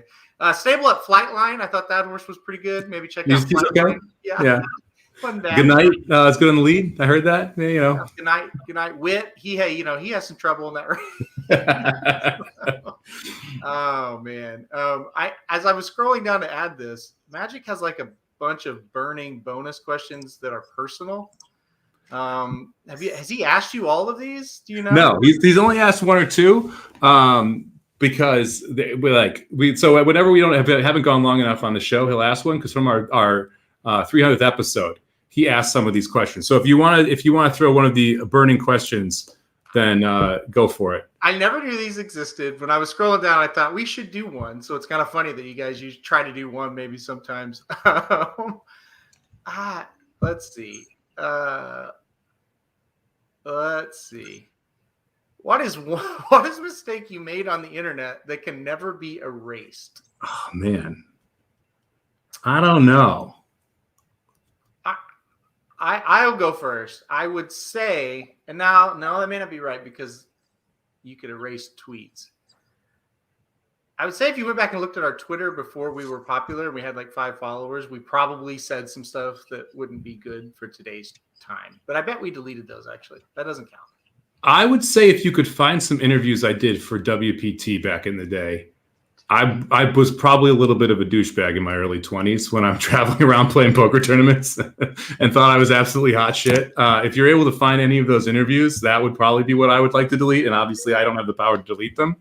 Stable up Flightline. I thought that horse was pretty good. Maybe check out Flightline. Okay. Yeah. Gunite is good on the lead. I heard that. Yeah, Gunite Wit. He has some trouble in that race. Oh man. As I was scrolling down to add this, Magic has like a bunch of burning bonus questions that are personal. Has he asked you all of these? Do you know? No, he's only asked 1 or 2. Because so whenever we haven't gone long enough on the show, he'll ask one because from our 300th episode, he asked some of these questions. So if you want to throw one of the burning questions, then go for it. I never knew these existed. When I was scrolling down, I thought we should do one. So it's kind of funny that you guys try to do one maybe sometimes. Let's see. What is a mistake you made on the internet that can never be erased? Oh man, I don't know. I'll go first. I would say, and now that may not be right because you could erase tweets. I would say if you went back and looked at our Twitter before we were popular and we had like 5 followers, we probably said some stuff that wouldn't be good for today's time. But I bet we deleted those actually. That doesn't count. I would say if you could find some interviews I did for WPT back in the day, I was probably a little bit of a douchebag in my early 20s when I'm traveling around playing poker tournaments and thought I was absolutely hot shit. If you're able to find any of those interviews, that would probably be what I would like to delete. And obviously, I don't have the power to delete them.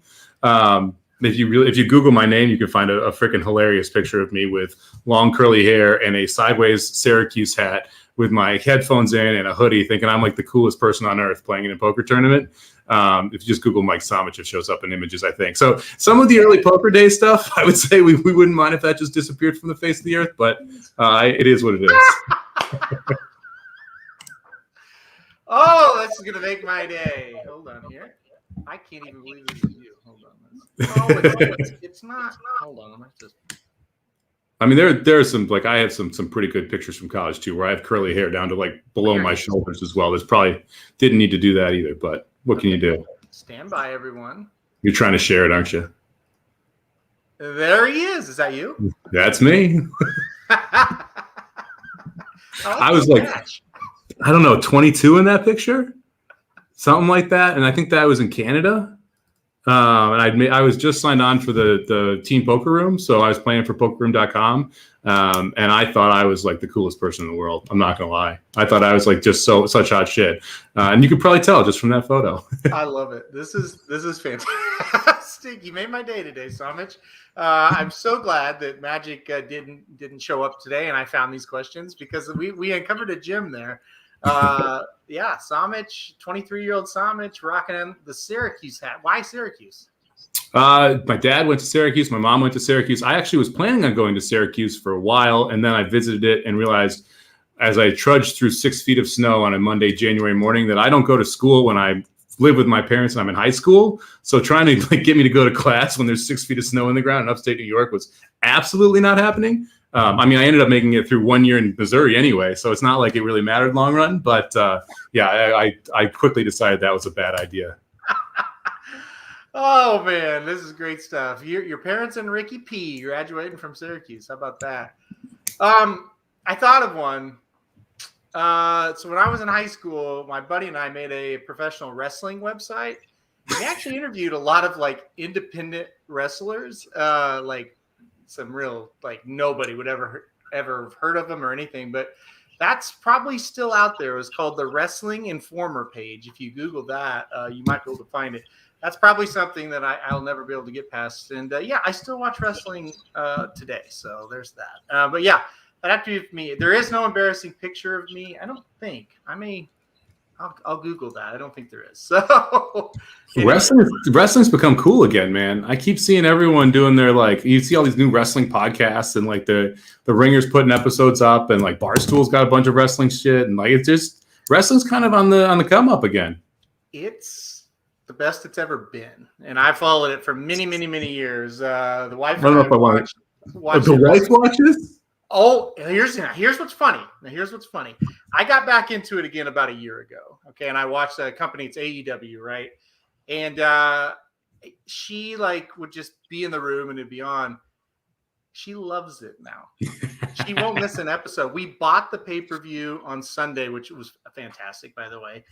If you Google my name, you can find a freaking hilarious picture of me with long curly hair and a sideways Syracuse hat with my headphones in and a hoodie, thinking I'm like the coolest person on earth playing in a poker tournament. If you just Google Mike Somich, it shows up in images, I think. So some of the early poker day stuff, I would say we wouldn't mind if that just disappeared from the face of the earth, but it is what it is. Oh, this is going to make my day. Hold on here. I can't even believe this is you. Hold on. It's not. Hold on. I mean, there are some, like, I have some pretty good pictures from college too, where I have curly hair down to like below my shoulders as well. There's probably didn't need to do that either, but what can you do? Stand by, everyone. You're trying to share it, aren't you? There he is. Is that you? That's me. I was like, I don't know, 22 in that picture, something like that, and I think that was in Canada. And I was just signed on for the Team Poker Room, so I was playing for PokerRoom.com, and I thought I was like the coolest person in the world. I'm not gonna lie, I thought I was like just such hot shit, and you could probably tell just from that photo. I love it. This is fantastic. You made my day today, Somich. I'm so glad that Magic didn't show up today, and I found these questions because we uncovered a gem there. Yeah, Somich, 23-year-old Somich, rocking the Syracuse hat. Why Syracuse? My dad went to Syracuse. My mom went to Syracuse. I actually was planning on going to Syracuse for a while, and then I visited it and realized as I trudged through 6 feet of snow on a Monday, January morning, that I don't go to school when I live with my parents and I'm in high school. So trying to like get me to go to class when there's 6 feet of snow in the ground in upstate New York was absolutely not happening. I mean, I ended up making it through 1 year in Missouri anyway, so it's not like it really mattered long run. But yeah, I quickly decided that was a bad idea. Oh man, this is great stuff. Your parents and Ricky P graduating from Syracuse. How about that? I thought of one. So when I was in high school, my buddy and I made a professional wrestling website. We actually interviewed a lot of like independent wrestlers, like some real like nobody would ever have heard of them or anything, but that's probably still out there. It was called the Wrestling Informer page. If you Google that, you might be able to find it. That's probably something that I'll never be able to get past. And yeah, I still watch wrestling today, so there's that. But yeah, that'd have to be me. There is no embarrassing picture of me, I don't think. I'll Google that. I don't think there is. So anyway. Wrestling's become cool again, man. I keep seeing everyone doing their like. You see all these new wrestling podcasts and like the Ringers putting episodes up, and like Barstool's got a bunch of wrestling shit, and like it's just wrestling's kind of on the come up again. It's the best it's ever been, and I followed it for many years. The wife. I don't know if I want to. The wife watches. Oh, here's what's funny. Here's what's funny. I got back into it again about a year ago. Okay, and I watched a company. It's AEW, right? And she like would just be in the room and it'd be on. She loves it now. She won't miss an episode. We bought the pay-per-view on Sunday, which was fantastic, by the way.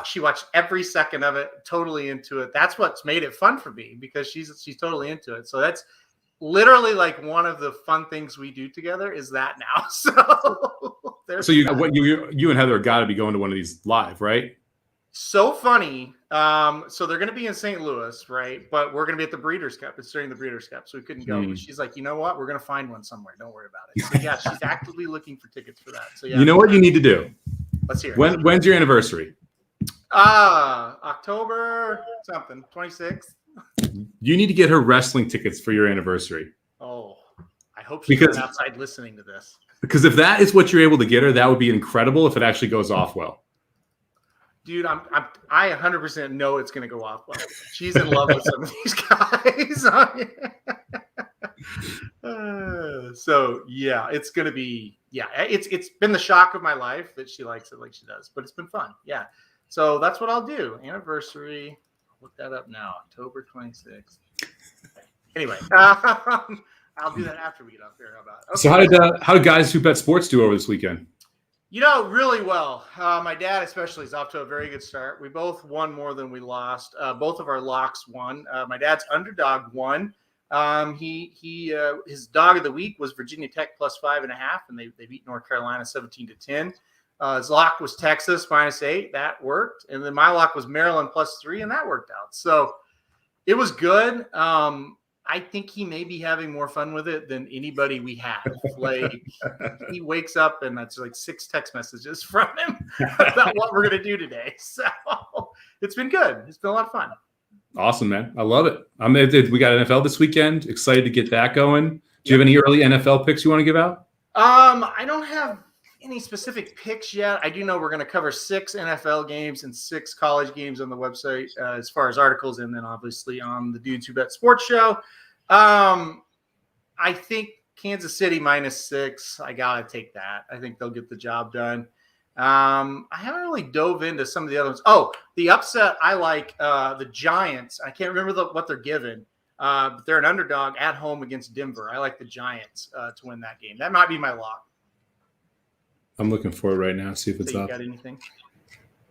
She watched every second of it, totally into it. That's what's made it fun for me because she's totally into it. So that's literally like one of the fun things we do together is that now. So you and Heather got to be going to one of these live, right? So funny. So they're going to be in St. Louis, right? But we're going to be at the Breeders' Cup. It's during the Breeders' Cup, so we couldn't go. But she's like, you know what? We're going to find one somewhere. Don't worry about it. So yeah, she's actively looking for tickets for that. So yeah. You know what you need to do? Let's hear it. When's your anniversary? October something, 26th. You need to get her wrestling tickets for your anniversary. Oh, I hope she's not outside listening to this. Because if that is what you're able to get her, that would be incredible if it actually goes off well. Dude, I 100% know it's going to go off well. She's in love with some of these guys. So yeah, it's going to be, yeah, it's been the shock of my life that she likes it like she does, but it's been fun. Yeah. So that's what I'll do. Anniversary. Look that up now. October 26th. Anyway, I'll do that after we get up there. How about? Okay. So how did Guys Who Bet Sports do over this weekend? You know, really well. My dad especially is off to a very good start. We both won more than we lost. Both of our locks won. My dad's underdog won. His dog of the week was Virginia Tech plus 5.5, and they beat North Carolina 17-10. His lock was Texas -8. That worked. And then my lock was Maryland +3, and that worked out. So it was good. I think he may be having more fun with it than anybody we have. Like, he wakes up and that's like 6 text messages from him about what we're going to do today. So it's been good. It's been a lot of fun. Awesome, man. I love it. We got NFL this weekend. Excited to get that going. Do you have any early NFL picks you want to give out? I don't have any specific picks yet. I do know we're going to cover 6 NFL games and 6 college games on the website as far as articles, and then obviously on the Dudes Who Bet Sports Show. I think Kansas City -6. I got to take that. I think they'll get the job done. I haven't really dove into some of the other ones. Oh, the upset I like, the Giants. I can't remember what they're given. But they're an underdog at home against Denver. I like the Giants to win that game. That might be my lock. I'm looking for it right now. See if it's So you up. got anything?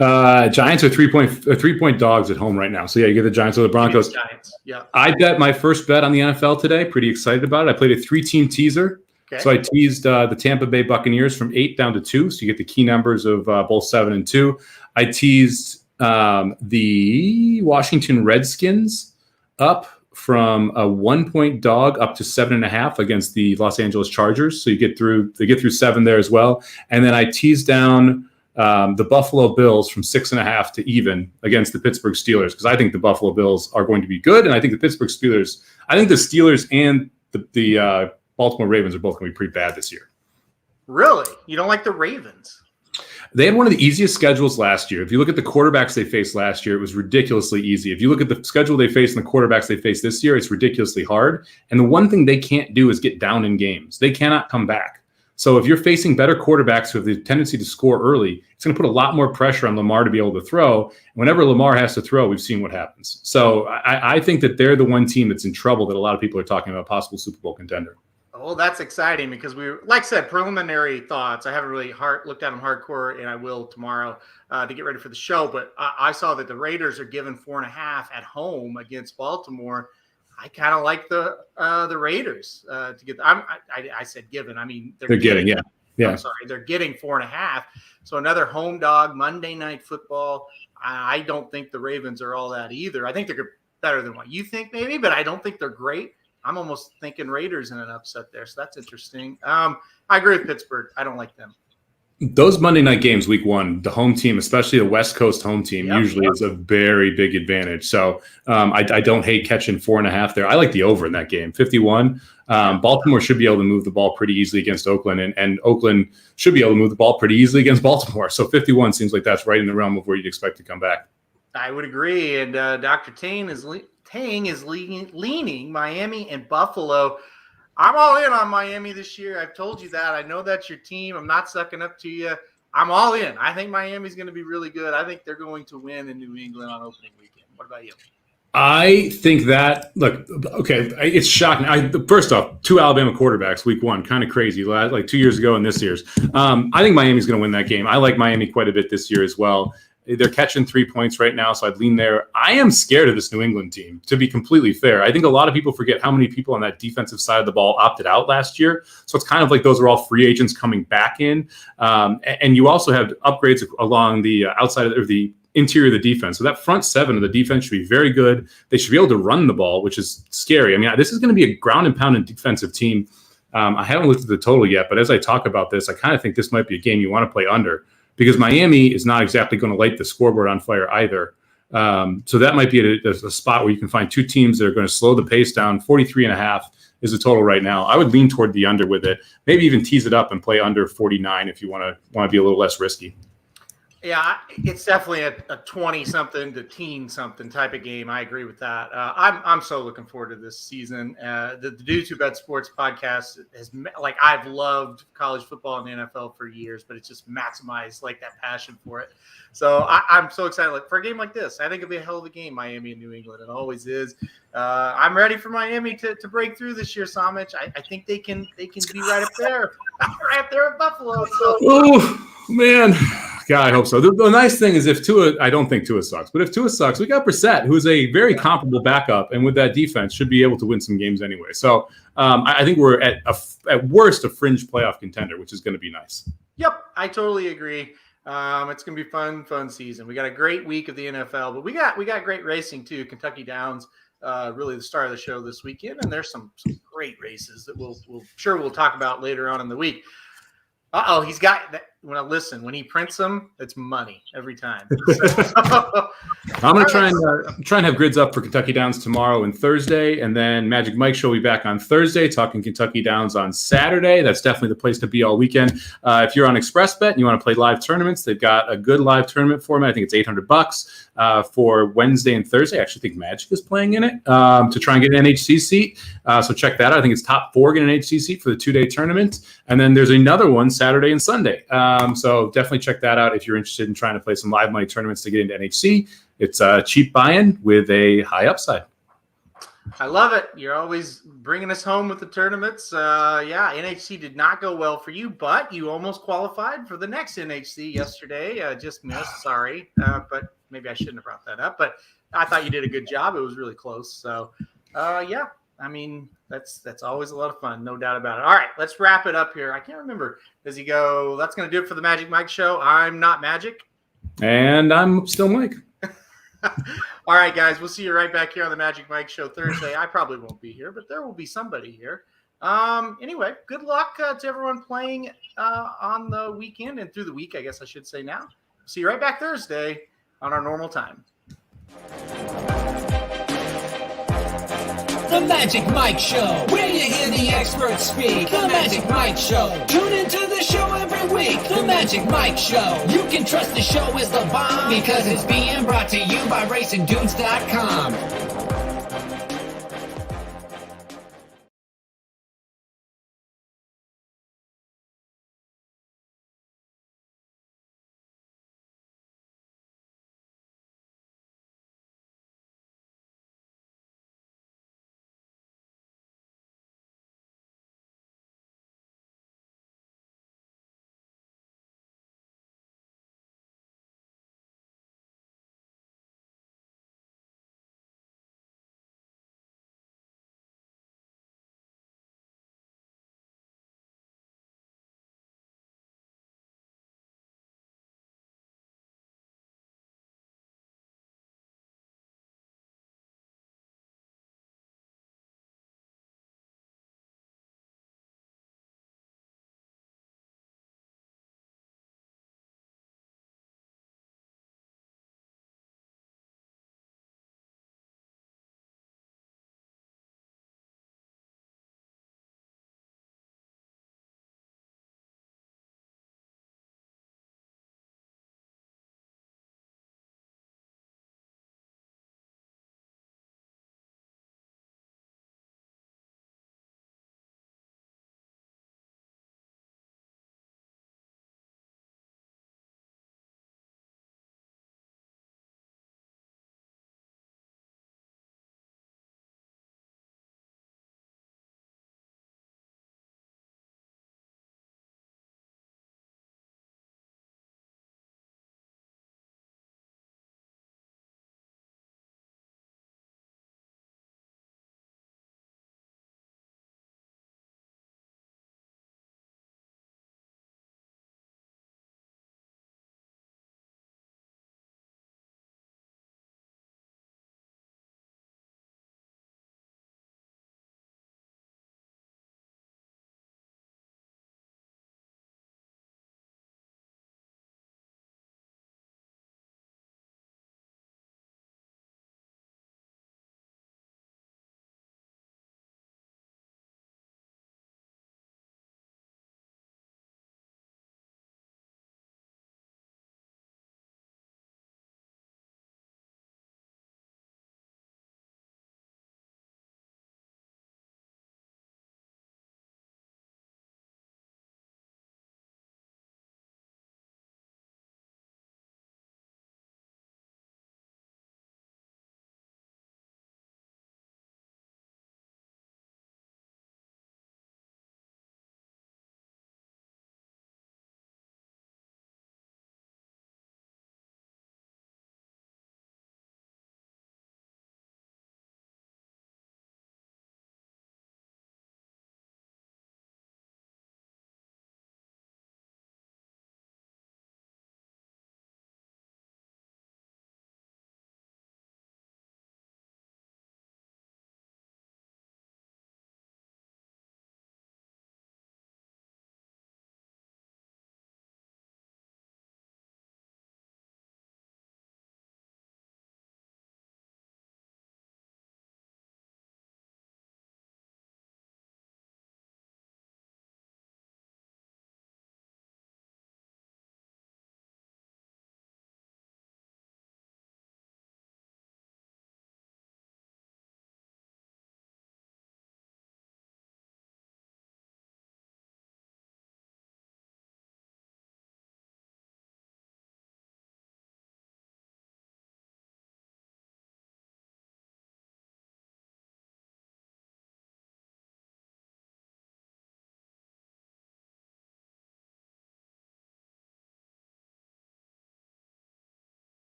Giants are 3-point dogs at home right now. So yeah, you get the Giants or the Broncos. Giants. Yeah. I bet my first bet on the NFL today. Pretty excited about it. I played a 3-team teaser. Okay. So I teased the Tampa Bay Buccaneers from 8 down to 2. So you get the key numbers of both 7 and 2. I teased the Washington Redskins up from a 1-point dog up to 7.5 against the Los Angeles Chargers. So they get through 7 there as well. And then I teased down the Buffalo Bills from 6.5 to even against the Pittsburgh Steelers, because I think the Buffalo Bills are going to be good. And I think the Steelers and the Baltimore Ravens are both going to be pretty bad this year. Really? You don't like the Ravens? They had one of the easiest schedules last year. If you look at the quarterbacks they faced last year, it was ridiculously easy. If you look at the schedule they faced and the quarterbacks they face this year, it's ridiculously hard. And the one thing they can't do is get down in games. They cannot come back. So if you're facing better quarterbacks who have the tendency to score early, it's going to put a lot more pressure on Lamar to be able to throw. And whenever Lamar has to throw, we've seen what happens. So I think that they're the one team that's in trouble that a lot of people are talking about, possible Super Bowl contender. Well, that's exciting because like I said, preliminary thoughts. I haven't really looked at them hardcore, and I will tomorrow to get ready for the show. But I saw that the Raiders are given 4.5 at home against Baltimore. I kind of like the Raiders to get. I said given. I mean they're getting. Yeah. I'm sorry, they're getting 4.5. So another home dog, Monday Night Football. I don't think the Ravens are all that either. I think they're better than what you think, maybe, but I don't think they're great. I'm almost thinking Raiders in an upset there, so that's interesting. I agree with Pittsburgh. I don't like them. Those Monday night games, week 1, the home team, especially the West Coast home team, usually is a very big advantage. So I don't hate catching 4.5 there. I like the over in that game, 51. Baltimore should be able to move the ball pretty easily against Oakland, and Oakland should be able to move the ball pretty easily against Baltimore. So 51 seems like that's right in the realm of where you'd expect to come back. I would agree. And Dr. Tang is leaning Miami and Buffalo. I'm all in on Miami this year. I've told you that. I know that's your team. I'm not sucking up to you. I'm all in. I think Miami's going to be really good. I think they're going to win in New England on opening weekend. What about you? I think that, look, okay, it's shocking. First off, 2 Alabama quarterbacks, week 1, kind of crazy, like 2 years ago and this year's. I think Miami's going to win that game. I like Miami quite a bit this year as well. They're catching 3 points right now, so I'd lean there. I am scared of this New England team, to be completely fair. I think a lot of people forget how many people on that defensive side of the ball opted out last year. So it's kind of like those are all free agents coming back in. And you also have upgrades along the outside of the interior of the defense. So that front 7 of the defense should be very good. They should be able to run the ball, which is scary. I mean, this is going to be a ground and pound and defensive team. I haven't looked at the total yet, but as I talk about this, I kind of think this might be a game you want to play under, because Miami is not exactly going to light the scoreboard on fire either. So that might be a spot where you can find 2 teams that are going to slow the pace down. 43.5 is the total right now. I would lean toward the under with it. Maybe even tease it up and play under 49 if you want to be a little less risky. Yeah, it's definitely a 20-something to teen-something type of game. I agree with that. I'm so looking forward to this season. The Dudes Who Bet Sports podcast has, like, I've loved college football and the NFL for years, but it's just maximized like that passion for it. So I'm so excited for a game like this. I think it'll be a hell of a game, Miami and New England. It always is. I'm ready for Miami to break through this year, Samich. I think they can be right up there, right up there at Buffalo. So. Oh man. God, I hope so. The nice thing is if Tua, I don't think Tua sucks, but if Tua sucks, we got Brissett, who's a very comparable backup, and with that defense, should be able to win some games anyway. So I think we're at worst a fringe playoff contender, which is going to be nice. Yep, I totally agree. It's going to be fun season. We got a great week of the NFL, but we got great racing too. Kentucky Downs, really the star of the show this weekend, and there's some great races that we'll talk about later on in the week. He's got that. When he prints them, it's money every time. I'm going to try and have grids up for Kentucky Downs tomorrow and Thursday, and then Magic Mike Show will be back on Thursday, talking Kentucky Downs on Saturday. That's definitely the place to be all weekend. If you're on ExpressBet and you want to play live tournaments, they've got a good live tournament format. I think it's $800 for Wednesday and Thursday. I actually think Magic is playing in it to try and get an NHC seat. So check that out. I think it's top 4 get an NHC seat for the 2-day tournament. And then there's another one Saturday and Sunday. So definitely check that out if you're interested in trying to play some live money tournaments to get into NHC. It's a cheap buy-in with a high upside. I love it. You're always bringing us home with the tournaments. NHC did not go well for you, but you almost qualified for the next NHC yesterday. Just missed. Sorry. But maybe I shouldn't have brought that up. But I thought you did a good job. It was really close. So, I mean, that's always a lot of fun. No doubt about it. All right, let's wrap it up here. I can't remember. Does he go, that's going to do it for the Magic Mike Show. I'm not Magic. And I'm still Mike. All right, guys, we'll see you right back here on the Magic Mike Show Thursday. I probably won't be here, but there will be somebody here. Anyway, good luck to everyone playing on the weekend and through the week, I guess I should say now. See you right back Thursday on our normal time. The Magic Mike Show, where you hear the experts speak. The Magic Mike Show. Tune into the show every week. The Magic Mike Show. You can trust the show is the bomb because it's being brought to you by RacingDudes.com.